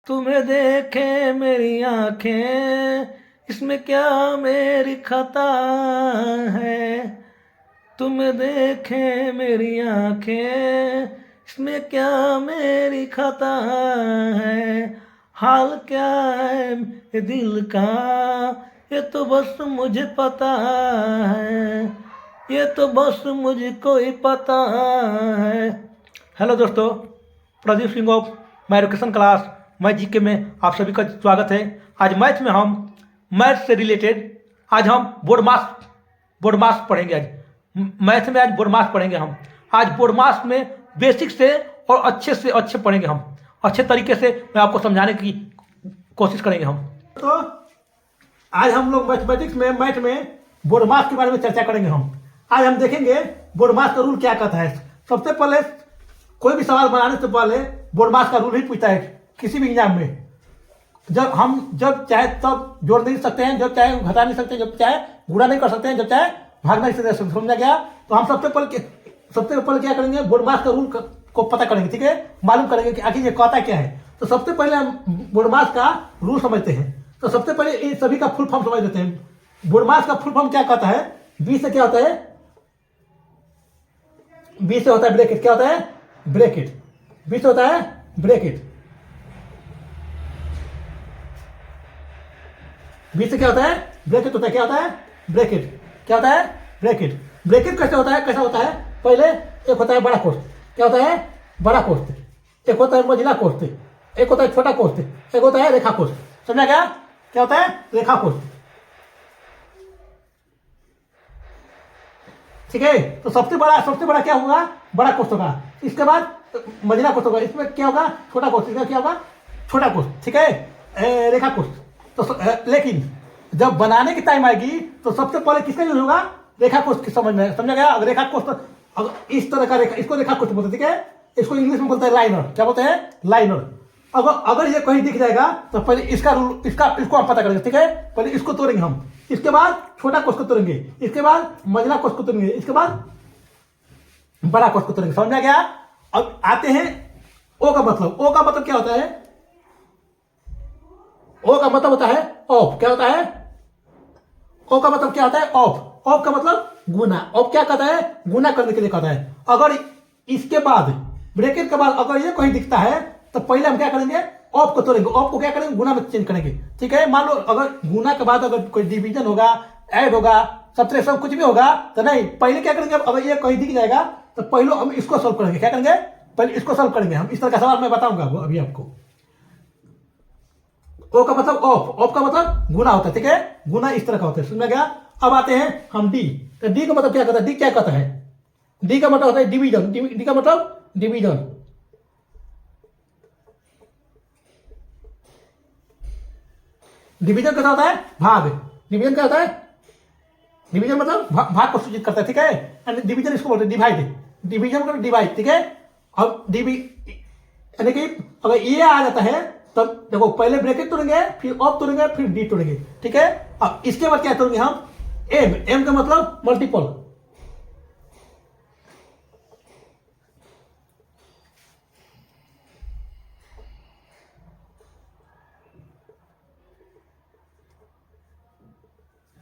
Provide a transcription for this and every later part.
तुम्हें देखे मेरी आंखें, इसमें क्या मेरी खता है। तुम्हें देखे मेरी आंखें, इसमें क्या मेरी खता है। हाल क्या है ये दिल का, ये तो बस मुझे पता है, ये तो बस मुझको ही पता है। हेलो दोस्तों, Pradeep Singh of my education class मैं जीके में आप सभी का स्वागत है। आज मैथ से रिलेटेड आज हम बोर्ड मास पढ़ेंगे। आज मैथ में आज बोर्ड मास पढ़ेंगे हम। आज बोर्ड मास में बेसिक से और अच्छे से अच्छे पढ़ेंगे हम। अच्छे तरीके से मैं आपको समझाने की कोशिश करेंगे हम। तो आज हम लोग मैथ में बोर्ड मास के बारे में चर्चा करेंगे हम। आज हम देखेंगे बोर्ड मास का रूल क्या कहता है। सबसे पहले कोई भी सवाल बनाने से पहले बोर्ड मास का रूल ही पूछता है किसी भी एग्जाम में। जब चाहे तब जोड़ नहीं सकते हैं, जब चाहे घटा नहीं सकते, जब चाहे गुणा नहीं कर सकते हैं, जब चाहे भाग नहीं सकते। समझा गया? तो हम सबसे पहले क्या करेंगे, बोर्ड मास का रूल को पता करेंगे। ठीक है, मालूम करेंगे कि आखिर ये कहता क्या है। तो सबसे पहले हम बोर्ड मास का रूल समझते हैं। तो सबसे पहले इन सभी का फुल फॉर्म समझ लेते हैं। बोर्ड मास का फुल फॉर्म क्या कहता है? बी से क्या होता है? बी से होता है ब्रैकेट। क्या होता है? ब्रैकेट। बी से होता है ब्रैकेट। बी से क्या होता है? ब्रैकेट होता है। क्या होता है? ब्रैकेट। क्या होता है? ब्रैकेट। ब्रैकेट कैसे होता है? कैसा होता है? पहले एक होता है बड़ा कोष्ठ। क्या होता है? बड़ा कोष्ठ। एक होता है मंझला कोष्ठ, एक होता है छोटा कोष्ठ, एक होता है रेखा कोष्ठ। समझा गया? क्या होता है? रेखा कोष्ठ। ठीक है, तो सबसे बड़ा क्या होगा? बड़ा कोष्ठ होगा। इसके बाद मंझला कोष्ठ होगा। इसमें क्या होगा? छोटा कोष्ठ। इसमें क्या होगा? छोटा कोष्ठ। ठीक है, रेखा कोष्ठ। तो लेकिन जब बनाने की टाइम आएगी तो सबसे पहले किसका यूज होगा? रेखा कोष्ठ की समझा गया? अगर रेखा कोष्ठ अगर इस तरह का रेखा, इसको रेखा कोष्ठ बोलते हैं। ठीक है, इसको इंग्लिश में बोलते हैं लाइनर। क्या बोलते हैं? लाइनर। अगर ये कहीं दिख जाएगा तो पहले इसको हम पता करेंगे। ठीक है, पहले इसको तोड़ेंगे हम, इसके बाद छोटा कोष्ठ को तोड़ेंगे, इसके बाद मंझला कोष्ठ को तोड़ेंगे, इसके बाद बड़ा कोष्ठ को तोड़ेंगे। समझा गया? अब आते हैं ओ का मतलब। ओ का मतलब क्या होता है? ओ का मतलब होता है ऑफ। क्या होता है? ओ का मतलब क्या होता है? ऑफ। ऑफ का मतलब गुना। ऑफ क्या कहता है? गुना करने के लिए कहता है। अगर इसके बाद ब्रैकेट के बाद अगर ये कहीं दिखता है तो पहले हम क्या करेंगे? ऑफ को तोड़ेंगे। ऑफ को क्या करेंगे? गुना में चेंज करेंगे। ठीक है, मान लो अगर गुना के बाद अगर कोई डिवीजन होगा, ऐड होगा, सब्ट्रैक्शन कुछ भी होगा तो नहीं, पहले क्या करेंगे? अगर ये कहीं दिख जाएगा तो पहले हम इसको सॉल्व करेंगे। क्या करेंगे? पहले इसको सॉल्व करेंगे हम। इस तरह का सवाल मैं बताऊंगा अभी आपको। ओ का मतलब ऑफ। ऑफ का मतलब गुना होता है। ठीक है, गुना इस तरह का होता है। समझ गया? अब आते हैं हम डी। तो डी का मतलब क्या कहता है? डी क्या कहता है? डी का मतलब होता है डिवीजन। डी का मतलब डिवीजन। डिवीजन कैसा होता है? भाग। डिवीजन क्या होता है? डिवीजन मतलब भाग को सूचित करता है। ठीक है, एंड डिवीजन इसको बोलते हैं डिवाइड। डिवीजन मतलब डिवाइड। ठीक है, अब यानी कि अगर ये आ जाता है तब देखो, पहले ब्रैकेट तोड़ेंगे, फिर ऑफ तोड़ेंगे, फिर डी तोड़ेंगे। ठीक है, अब इसके बाद क्या तोड़ेंगे हम? एम। एम का मतलब मल्टीपल।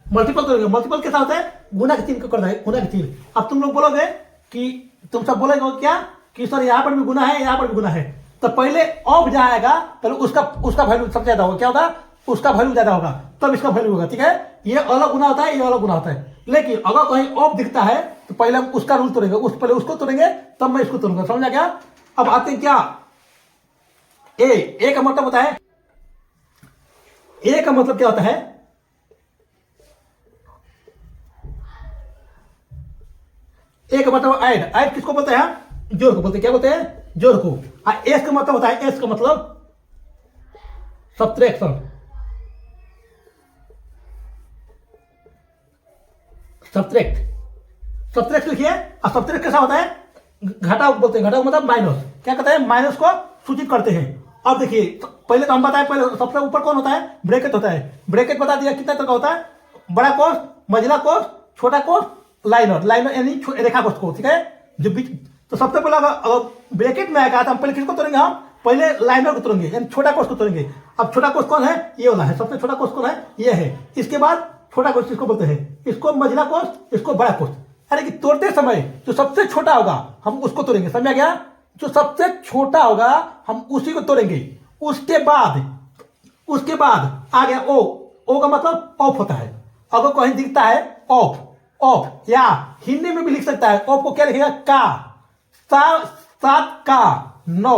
मल्टीपल तोड़ेंगे। मल्टीपल कैसा होता है? गुना के चिन्ह को करना है। गुना के चिन्ह। अब तुम लोग बोलोगे कि तुम सब बोलेगे क्या कि सर यहाँ पर भी गुना है, यहाँ पर भी गुना है। तो पहले ऑफ जहां आएगा पहले उसका वैल्यू सबसे ज्यादा होगा। क्या होगा? उसका वैल्यू ज्यादा होगा, तब इसका वैल्यू होगा। ठीक है, ये अलग गुना होता है, ये अलग गुना होता है। लेकिन अगर कहीं ऑफ दिखता है तो पहले हम उसका रूल तोड़ेंगे। पहले उसको तोड़ेंगे तब मैं इसको तोड़ूंगा। समझा क्या? अब आते हैं क्या? ए का मतलब होता है, ए का मतलब क्या होता है? ए का मतलब ऐड। ऐड किसको बोलते हैं? जोड़ को बोलते हैं। क्या बोलते हैं? जोड़ को। एस का मतलब होता है, एस का मतलब सब्ट्रैक्शन। सब्ट्रैक्ट लिखिए। और सब्ट्रैक्ट कैसा होता है? घटाव बोलते हैं। घटाव मतलब माइनस। क्या कहते हैं? माइनस को सूचित करते हैं। अब देखिए, पहले तो हम बताएं, पहले सबसे ऊपर कौन होता है? ब्रैकेट होता है। ब्रैकेट बता दिया कितना तरह का होता है? बड़ा कोष्ठ, मंझला कोष्ठ, छोटा कोष्ठ, लाइनर। लाइनर यानी रेखा कोष्ठ को। ठीक है, जो बीच। तो सबसे पहले अगर ब्रैकेट में आएगा तो हम पहले किसको तोड़ेंगे? हम पहले लाइनर को तोड़ेंगे, यानी छोटा कोष को तोड़ेंगे। अब छोटा कोष कौन है? ये वाला है। सबसे छोटा कोष कौन है? ये है। इसके बाद छोटा कोष इसको बोलते हैं, इसको मझला कोष, इसको बड़ा कोष। यानी कि तोड़ते समय जो सबसे छोटा होगा हम उसको तोड़ेंगे, समझा गया? जो सबसे छोटा होगा हम उसी को तोड़ेंगे। उसके बाद आ गया ओ। ओ का मतलब ऑफ होता है। अगर कहीं दिखता है ऑफ, ऑफ, या हिंदी में भी लिख सकता है। ऑफ को क्या लिखेगा? का। 7 का 9,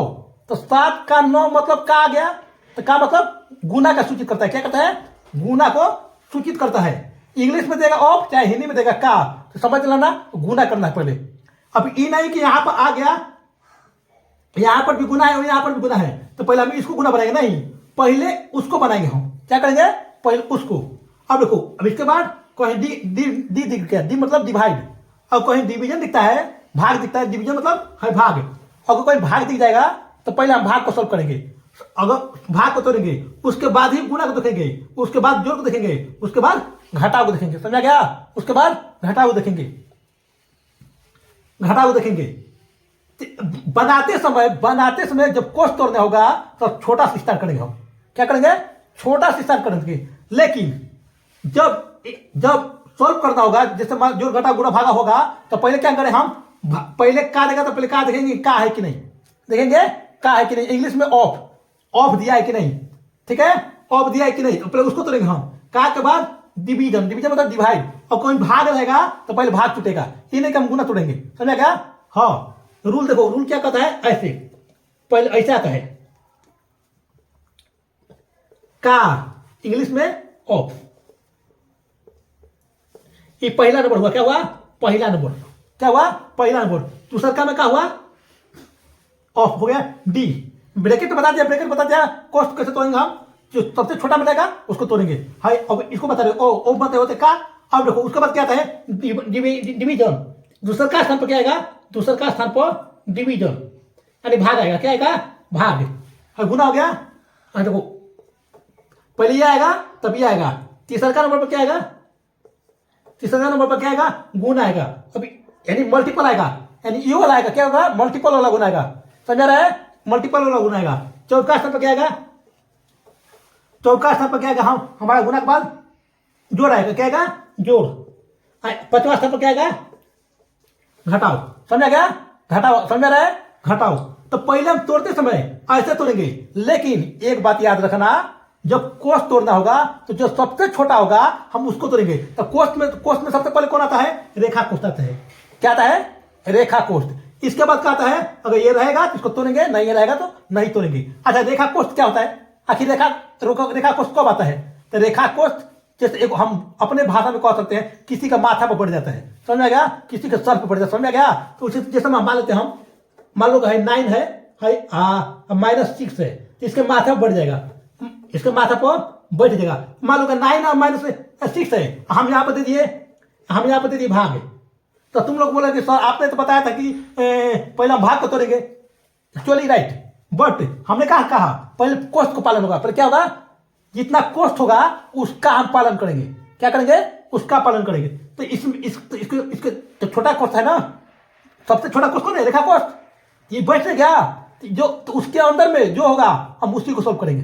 तो 7 का 9 मतलब का आ गया। तो का मतलब गुना का सूचित करता है। क्या करता है? गुना को सूचित करता है। इंग्लिश में देगा ऑफ, चाहे हिंदी में देगा का, तो समझ लेना गुना करना है पहले। अब ये नहीं कि यहां पर आ गया, यहां पर भी गुना है और यहां पर भी गुना है, तो पहले हम इसको गुना बनाएंगे, नहीं, पहले उसको बनाएंगे। हम क्या करेंगे? पहले उसको। अब देखो, अब इसके बाद कहीं डी दिख गया, डी मतलब डिवाइड। अब कहीं डिवीजन दिखता है, भाग दिखता है, डिवीजन मतलब है भाग। अगर कोई भाग दिख जाएगा तो पहले हम भाग को सॉल्व करेंगे। अगर भाग को तोड़ेंगे उसके बाद ही गुणा को देखेंगे, उसके बाद जोड़ को देखेंगे, उसके बाद घटाव को देखेंगे, समझा गया? उसके बाद घटाव को देखेंगे, घटाव को देखेंगे। बनाते समय जब कोष तोड़ना होगा तो छोटा से स्टार्ट करेंगे। हम क्या करेंगे? छोटा से स्टार्ट करेंगे। लेकिन जब सॉल्व करना होगा, जैसे जोड़ घटा गुणा भागा होगा, तो पहले क्या करें हम? पहले का देगा तो पहले का देखेंगे, का है कि नहीं, देखेंगे का है कि नहीं। इंग्लिश में ऑफ दिया है कि नहीं, ठीक है? ऑफ दिया है कि नहीं, तो पहले उसको तोड़ेंगे हम। का के बाद डिवीजन, डिवीजन मतलब डिवाइड। और कोई भाग रहेगा तो पहले भाग छूटेगा, ये नहीं कि हम गुना तोड़ेंगे, समझा क्या? हाँ, रूल देखो, रूल क्या कहता है? ऐसे पहले ऐसे आता है, का इंग्लिश में ऑफ। ये पहला नंबर हुआ, क्या हुआ? पहला नंबर। क्या हुआ? पहला नंबर। दूसरा का में क्या हुआ? ऑफ हो गया। डी ब्रैकेट बता दिया, ब्रैकेट बता दिया। कॉस्ट कैसे तोड़ेंगे हम? जो सबसे छोटा मिलेगा उसको तोड़ेंगे। हाय, अब इसको बता रहे ओ बताते होते का। अब देखो उसके बाद क्या आता है? डिवीजन। दूसरा का स्थान पर क्या आएगा? दूसरा का स्थान पर डिवीजन, यानी भाग आएगा। क्या आएगा? भाग। और गुना हो गया। देखो पहले ये आएगा तब ये आएगा। तीसरा का नंबर पर क्या आएगा? तीसरा नंबर पर क्या आएगा? गुना आएगा। अभी यानी मल्टीपल आएगा, यानी ये वाला आएगा। क्या होगा? मल्टीपल वाला गुना आएगा, समझा रहा है? मल्टीपल वाला गुना आएगा। चौथा स्थान पर क्या आएगा? चौथा स्थान पर क्या आएगा? हम हमारा गुना के बाद जोड़ आएगा। क्या आएगा? जोड़। पांचवा स्थान पर क्या आएगा? घटाओ, समझा गया? घटाओ, समझा रहा है? घटाओ। तो पहले हम तोड़ते समय ऐसे तोड़ेंगे, लेकिन एक बात याद रखना, जब कोष तोड़ना होगा तो जो सबसे छोटा होगा हम उसको तोड़ेंगे। तो कोष में सबसे पहले कौन आता है? रेखा कोष्ठ आता है। क्या आता है? रेखा कोष्ठ। इसके बाद क्या आता है? अगर ये रहेगा तो इसको तोड़ेंगे, नहीं ये रहेगा तो नहीं तोड़ेंगे। अच्छा, रेखा कोष्ठ क्या होता है? आखिर रेखा कोष्ठ कब आता है? तो रेखा कोष्ठ जैसे एक हम अपने भाषा में कह सकते हैं, किसी का माथा पर बढ़ जाता है, समझा गया? किसी के सर पर बढ़ जाता है, समझा गया? तो उसे जैसे हम मान लेते हैं, हम मान लो 9 है, -6 है, तो इसके माथा पर बढ़ जाएगा, इसके माथा पर बैठ जाएगा। मान लो 9 और -6 है, हम यहाँ पर दे दिए भाग। तो तुम लोग बोलोगे सर आपने तो बताया था कि पहले हम भाग को तोड़ेंगे, एक्चुअली राइट, बट हमने कहा पहले कोष्ठ को पालन होगा। पहले क्या होगा? जितना कोष्ठ होगा उसका हम पालन करेंगे। क्या करेंगे? उसका पालन करेंगे। तो इसके तो छोटा कोष्ठ है ना, सबसे छोटा कोष्ठ कौन है? रेखा कोष्ठ। ये बैठ गया, जो तो उसके अंदर में जो होगा हम उसी को सॉल्व करेंगे।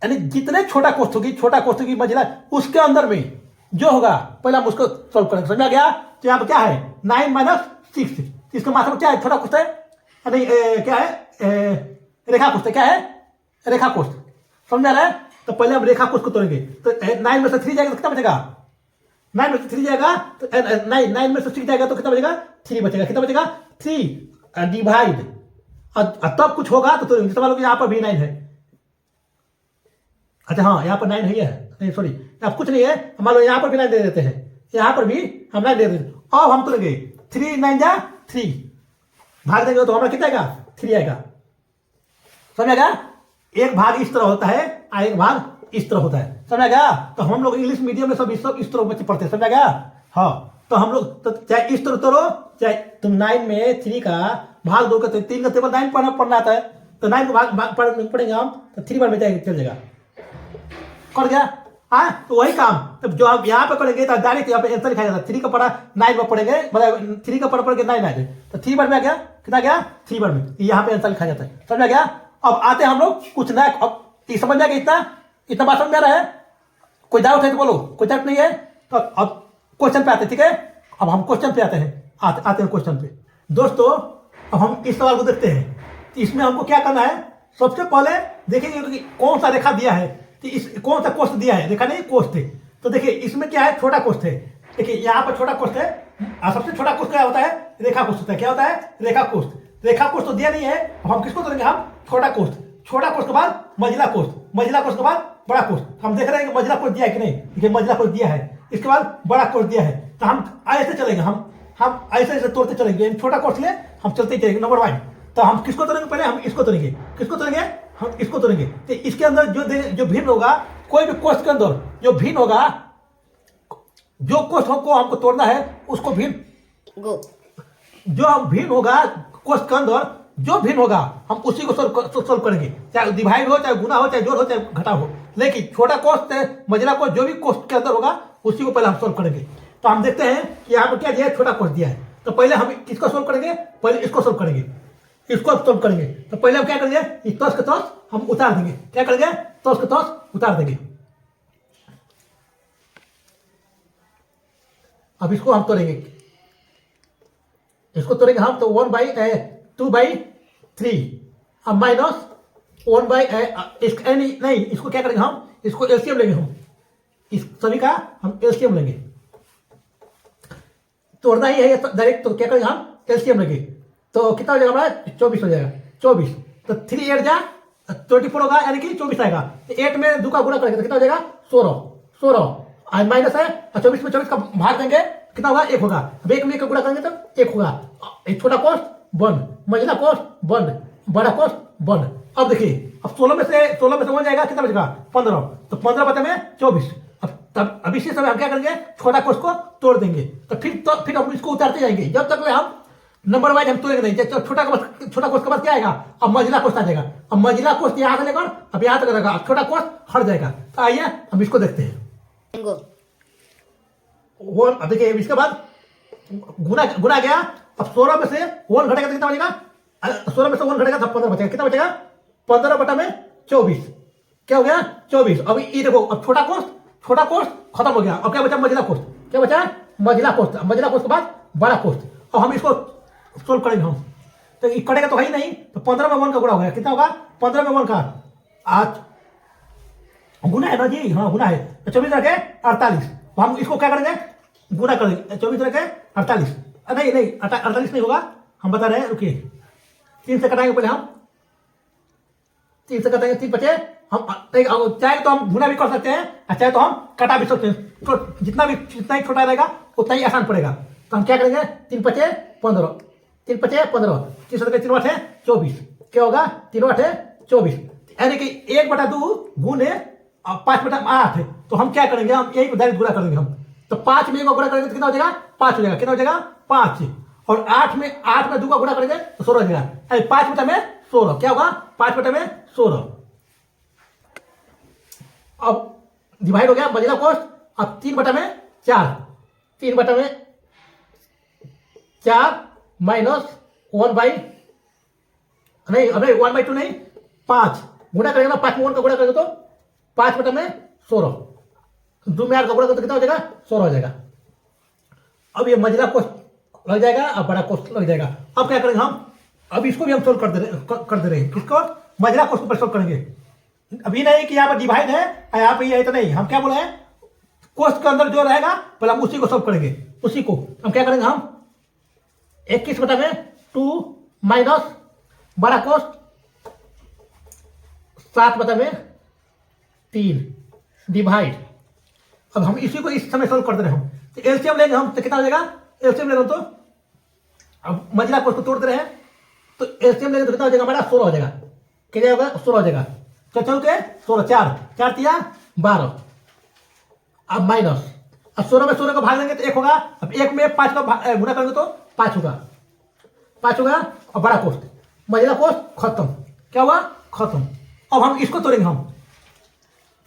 यानी जितने छोटा कोष्ठ होगी मंजिला, उसके अंदर में जो होगा पहले हम उसको सॉल्व करेंगे, समझा गया? तो यहाँ पर क्या है? 9 - 6, इसका मतलब क्या है? छोटा कोष्ठ है, यानी क्या है? रेखा कोष्ठ। क्या है? रेखा कोष्ठ, समझा रहा है? तो पहले हम रेखा कोष्ठ को तोड़ेंगे। तो 9 में से 3 जाएगा तो कितना बचेगा? 9 में से 3 जाएगा तो 9 में से 6 जाएगा तो कितना बचेगा? 3 बचेगा। कितना बचेगा? 3 डिवाइड। तब कुछ होगा तो तोड़ेंगे। जैसे मान लो कि यहाँ पर भी 9 है। अच्छा हाँ, यहाँ पर 9 है, नहीं सॉरी, अब कुछ नहीं है। मान लो यहाँ पर भी 9 दे देते हैं, यहाँ पर भी हम 9 दे देते हैं। अब हम तोड़ेंगे 3 9 जा 3, भाग देंगे तो हमारा कितना आएगा? 3 आएगा, समझेगा? एक भाग इस तरह होता है और एक भाग इस तरह होता है, समझा गया? तो हम लोग इंग्लिश मीडियम में सब इस तरह बच्चे पढ़ते हैं, समझा गया? हाँ, तो हम लोग तो चाहे इस तरह तोड़ो, चाहे तुम 9 में 3 का भाग दो, 3 का टेबल 9 पढ़ना आता है, तो 9 को भाग पढ़ेंगे हम, तो 3 बार में जाएगा, चल जाएगा। कर गया? हाँ, तो वही काम तब जो आप यहाँ पे करेंगे तो डायरेक्ट यहाँ पे आंसर लिखा जाता है। 3 का पढ़ा 9 में पढ़ेंगे, मतलब 3 का पढ़ के 9 आ जाए तो 3 बार में आ गया, कितना गया 3 बार में, यहाँ पे आंसर लिखा जाता है। समझ में गया। अब आते हैं हम लोग कुछ नया। अब ये समझ में आ गया, इतना इतना बात समझ में आ रहा है? कोई डाउट है तो बोलो, कोई डाउट नहीं है तो अब क्वेश्चन पे आते हैं। ठीक है, अब हम क्वेश्चन पे आते हैं, आते हैं क्वेश्चन पे। दोस्तों अब हम इस सवाल को देखते हैं। तो इसमें हमको क्या करना है, सबसे पहले देखेंगे कि कौन सा रेखा दिया है, तो इस कौन सा कोष्ठ दिया है, रेखा नहीं कोष्ठ है। तो देखिए इसमें क्या है, छोटा कोष्ठ है। देखिए यहाँ पर छोटा कोष्ठ है, सबसे छोटा कोष्ठ क्या होता है, रेखा कोष्ठ होता है। क्या होता है, रेखा कोष्ठ। रेखा कोष्ठ तो दिया नहीं है, अब हम किसको करेंगे, हम छोटा कोष्ठ। छोटा कोष्ठ के बाद मंझला कोष्ठ, मंझला कोष्ठ के बाद बड़ा कोष्ठ। हम देख रहे हैं कि मंझला कोष्ठ दिया है कि नहीं, देखिए मंझला कोष्ठ दिया है, इसके बाद बड़ा कोष्ठ दिया है। तो हम ऐसे चलेंगे, हम ऐसे ऐसे तोड़ते चलेंगे, छोटा कोष्ठ ले हम चलते ही चलेंगे। नंबर 1 तो हम किसको तोड़ेंगे, पहले हम इसको तोड़ेंगे। किसको तोड़ेंगे, हम इसको तोड़ेंगे। तो इसके अंदर जो भिन्न होगा, कोई भी कोष्ठ के अंदर जो भिन्न होगा, जो कोष्ठ को हमको तोड़ना है उसको भिन्न, जो भिन्न होगा कोष्ठ के अंदर जो भिन्न होगा हम उसी को सोल्व करेंगे, चाहे डिवाइड हो, चाहे गुना हो, चाहे जोड़ हो, चाहे घटा हो। लेकिन छोटा कोष्ठ मंझला कोष्ठ जो भी कोष्ठ के अंदर होगा उसी को पहले हम सोल्व करेंगे। तो हम देखते हैं कि यहाँ पर क्या दिया है, छोटा कोष्ठ दिया है। तो पहले हम किसको सोल्व करेंगे, पहले इसको सोल्व करेंगे, इसको सोल्व करेंगे। तो पहले हम क्या करेंगे, इस तोस के तोस हम उतार देंगे। क्या करेंगे, तोस के तोस उतार देंगे। अब इसको हम तोड़ेंगे, इसको तोड़ेंगे हम। तो 2/3 अब माइनस 1 नहीं, इसको क्या करेंगे हम, इसको एलसीएम लेंगे। हम इस सभी का हम एलसीएम लेंगे, तोड़ना ही है डायरेक्ट। तो क्या करेंगे हम, एलसीएम लेंगे। तो कितना हो जाएगा हमारा, 24 हो जाएगा। 24 तो 3 8 जा 24 होगा, यानी कि 24 आएगा। तो 8 में 2 का गुणा करेंगे तो कितना हो जाएगा, 16 माइनस है, और 24 में 24 का भाग देंगे, कितना होगा, 1 होगा। अब 1 में 1 का गुणा करेंगे तो 1 होगा। एक छोटा कोष्ठ बंद, मंझला कोष्ठ बंद, बड़ा कोष्ठ बंद। अब देखिए, अब 16 में से 1 जाएगा, कितना बचेगा, 15। तो 15 बटे में 24। अब इसी समय हम क्या करेंगे, छोटा कोष्ठ को तोड़ देंगे। तो फिर हम इसको उतारते जाएंगे जब तक हम नंबर वाइज हम तोड़ेंगे नहीं। छोटा कोष्ठ के बाद क्या आएगा, अब मंझला कोष्ठ आ जाएगा। अब मंझला कोष्ठ यहाँ से लेकर अब यहाँ तक रहेगा, अब छोटा कोष्ठ हट जाएगा। तो आइए हम इसको देखते हैं। वो अब देखिए, इसके बाद गुना गया। अब 16 में से 1 घटेगा तो कितना बचेगा, 16 में से 1 घटेगा तो 15 बचेगा। कितना बचेगा, 15 बटा में 24, क्या हो गया, 24। अब ये देखो, अब छोटा कोष्ठ खत्म हो गया। अब क्या बचा, मंझला कोष्ठ। क्या बचा, मंझला कोष्ठ। मंझला कोष्ठ के बाद बड़ा कोष्ठ। अब हम इसको सोल्व करेंगे हम। तो ये कटेगा तो है ही नहीं, तो 15 में 1 का गुणा हो गया, कितना होगा, 15 में 1 का आज गुना है ना जी, हाँ गुना है। तो 24 रखे 48। हम इसको क्या करेंगे, गुना करेंगे। 24 रखे 48, नहीं 48 नहीं होगा, हम बता रहे हैं, रुकिए। 3 से कटाएंगे पहले हम, 3 से कटाएंगे, 3 बचे। हम चाहे तो हम गुना भी कर सकते हैं, चाहे तो हम कटा भी सकते हैं। तो जितना ही छोटा रहेगा उतना ही आसान पड़ेगा। तो हम क्या करेंगे, 3 बचे 15, 3 बचे 15, 3 से 3 8 24, क्या होगा, 3 8 24, यानी कि 1/2 गुने 5/8 है। तो हम क्या करेंगे, हम यही डायरेक्ट गुना करेंगे हम। तो 5 में 1 गुना करेंगे तो कितना हो जाएगा, 5 हो जाएगा। कितना हो जाएगा, 5। और 8 में 2 का गुना करेंगे तो 16 हो जाएगा। 5 बटा में 16, क्या होगा, 5 बटा में 16। अब डिवाइड हो गया मंझला कोष्ठ। अब 3 बटा में 4, 3 बटा में 4 माइनस 1/2 नहीं, 5 गुणा करेंगे ना, 5 में 1 का गुणा करेंगे तो 5 बटा में 16, 2 में 8 का गुणा करेंगे तो कितना हो जाएगा, 16 हो जाएगा। अब ये मंझला कोष्ठ लग जाएगा, अब बड़ा कोष्ठ लग जाएगा। अब क्या करेंगे हम, अब इसको भी हम सोल्व कर दे रहे हैं। किसको, मंझला कोष्ठ को सोल्व करेंगे। अभी नहीं कि यहाँ पर डिवाइड है, यहाँ पे ये है तो नहीं, हम क्या बोले हैं, कोष्ठ के अंदर जो रहेगा पहले हम उसी को सोल्व करेंगे। उसी को हम क्या करेंगे, हम 21 बटा में 2 माइनस बड़ा कोष्ठ 7 बटा में 3 डिवाइड। अब हम इसी को इस समय सोल्व कर दे रहे हैं। तो एलसीएम लेंगे हम, तो कितना हो जाएगा, एलसीएम लेंगे तो अब मंझला कोष्ठ को तोड़ दे रहे हैं, तो एलसीएम लेंगे तो कितना हो जाएगा हमारा, 16 हो जाएगा। कितना होगा, 16 हो जाएगा। तो चल के 16, 4 तिया 12। अब माइनस, अब 16 में 16 को भाग देंगे तो 1 होगा। अब 1 में 5 का गुणा करेंगे तो 5 होगा, 5 होगा। और बड़ा कोष्ठ, मंझला कोष्ठ खत्म, क्या हुआ, खत्म। अब हम इसको तोड़ेंगे हम।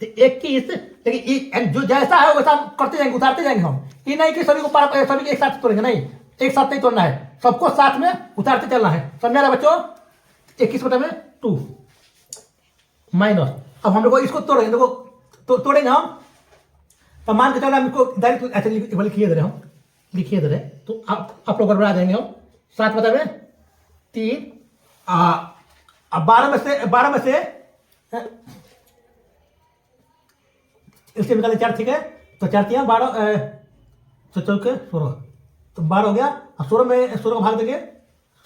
21, लेकिन जो जैसा है वैसा हम करते जाएंगे, उतारते जाएंगे हम। ये नहीं कि सभी को सभी एक साथ तोड़ेंगे, नहीं, एक साथ नहीं तोड़ना है, सबको साथ में उतारते चलना है। समझा रहा बच्चों? 21/2 माइनस, अब हम लोग इसको तोड़ेंगे, देखो तोड़ेंगे हम। तो मान के चलो हम इसको डायरेक्ट ऐसे लिखिए दे रहे, हम लिखिए दे रहे, तो आप लोग गड़बड़ा देंगे हम। 7/3, 12 में से इसके निकाले 4, ठीक है, तो 4 3 12, तो 4 16, तो 12 हो गया। अब 16 में 16 को भाग देंगे,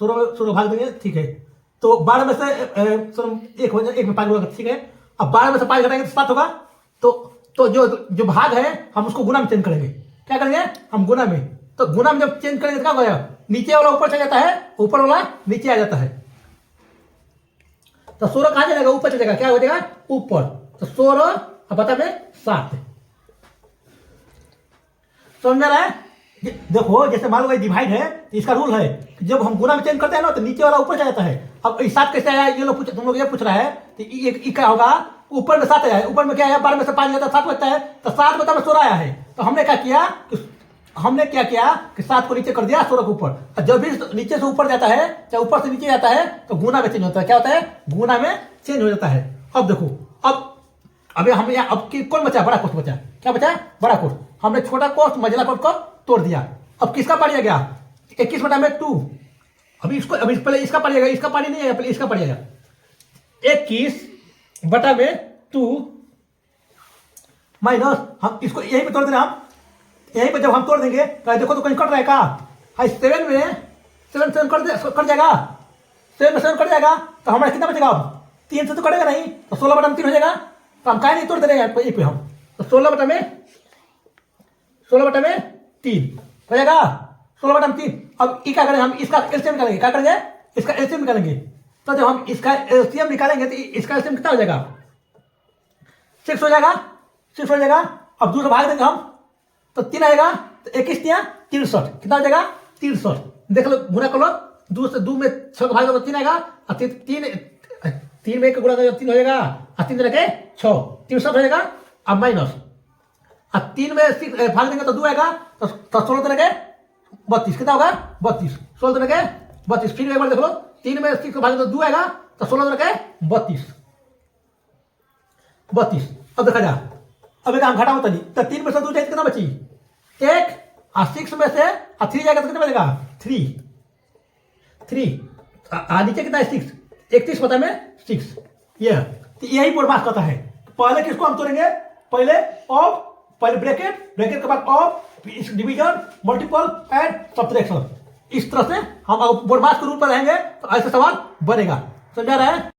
16 में 16 भाग देंगे, ठीक है। तो 12 में से 1 हो जाए, 1 में 5 होगा, ठीक है। अब 12 में से 5 घटाएंगे तो 7 होगा। तो जो भाग है हम उसको गुना में चेंज करेंगे। क्या करेंगे हम? गुना में। तो गुना में जब चेंज करेंगे तो क्या होगा? नीचे वाला ऊपर चला जाता है, ऊपर वाला नीचे आ जाता है। तो 16 कहां चलेगा? ऊपर चलेगा। क्या हो जाएगा? ऊपर। तो 16 अब बता में 7। समझ में आ रहा है? देखो जैसे मान लो डिवाइड है, तो इसका रूल है कि जब हम गुना में चेंज करते हैं ना, तो नीचे वाला ऊपर चला जाता है। अब 7 कैसे आया? ये लोग तुम लोग ये पूछ रहा है, तो ये क्या होगा? ऊपर में 7 आया है, ऊपर में क्या है? 12 में से 5 जाता है, 7 बचता है, तो 7 बता में 16 आया है। तो हमने क्या किया कि 7 को नीचे कर दिया, 16 को ऊपर। और जब भी नीचे से ऊपर जाता है, चाहे ऊपर से नीचे जाता है, तो गुना में चेंज होता है। क्या होता है? गुना में चेंज हो जाता है। अब देखो, अब हम यहाँ अब कौन बचा? बड़ा कोष्ठ बचा। क्या बचा? बड़ा कोष्ठ। हमने छोटा कोष्ठ मझला कोष्ठ को तोड़ दिया। अब किसका पारी आ गया? 21/2। अभी पहले इसका पारी आएगा, इसका पारी नहीं आएगा, पहले इसका पारी आएगा। 21/2 माइनस, हम इसको यहीं पे तोड़ देना। हम यहीं पे जब हम तोड़ देंगे तो देखो तो कहीं कट रहा है का? 7 में 7 कट जाएगा, 7 में 7 कट जाएगा, तो हमारा कितना बचेगा? अब 3 से तो कटेगा नहीं, तो 16/3 हो जाएगा। तो हम काहे नहीं तोड़ दे रहे हैं पे हम? तो 16/3 हो जाएगा। 16/3। अब ये क्या करेंगे? हम इसका एलसीएम निकालेंगे। क्या करेंगे? इसका एलसीएम निकालेंगे। तो जब हम इसका एलसीएम निकालेंगे तो इसका एलसीएम कितना हो जाएगा? 6 हो जाएगा, 6 हो जाएगा। अब दूसरा भाग देंगे हम, तो 3 आएगा, तो 21 3 63। कितना हो जाएगा? 63। देख लो, गुना कर लो, 2 में 6 का भाग दो, 3 आएगा, और 3 में 1 गुणा 3 हो जाएगा, और 3 के 6, 63 हो जाएगा। अब माइनस, और 3 में 6 भाग देंगे तो 2 आएगा, तो 16 के 32। कितना होगा? 32। 16 के 32। फिर एक बार देख लो, 3 में 6 भाग तो 2 आएगा, तो 16 के 32। अब देखा जा, अब एक हम घटाओ तनी, तो 3 में से 2 जाए कितना बची? 1, और 6 में से 3 जाएगा तो कितना बचेगा? 3। नीचे कितना है? 6। 31/6। यही बोर्ड करता है। पहले किसको हम तोड़ेंगे? पहले ब्रैकेट के बाद of, division, multiple and subtraction. इस तरह से हम बोर्ड के रूप पर रहेंगे तो ऐसे सवाल बनेगा। समझा रहा है?